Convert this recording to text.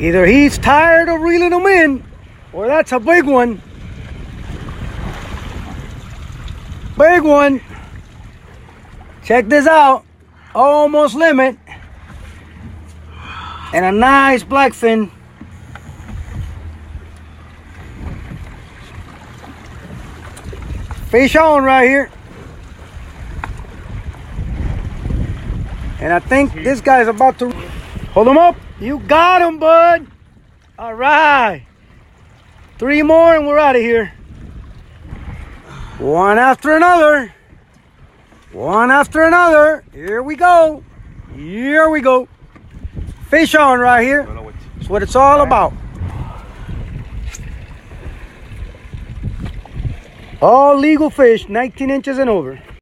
Either he's tired of reeling them in, or that's a big one. Big one. Check this out. Almost limit. And a nice blackfin. Fish on right here. And I think this guy's about to hold him up. You got him, bud. All right. 3 more and we're out of here. One after another. One after another. Here we go. Here we go. Fish on right here. That's what it's all about. All legal fish, 19 inches and over.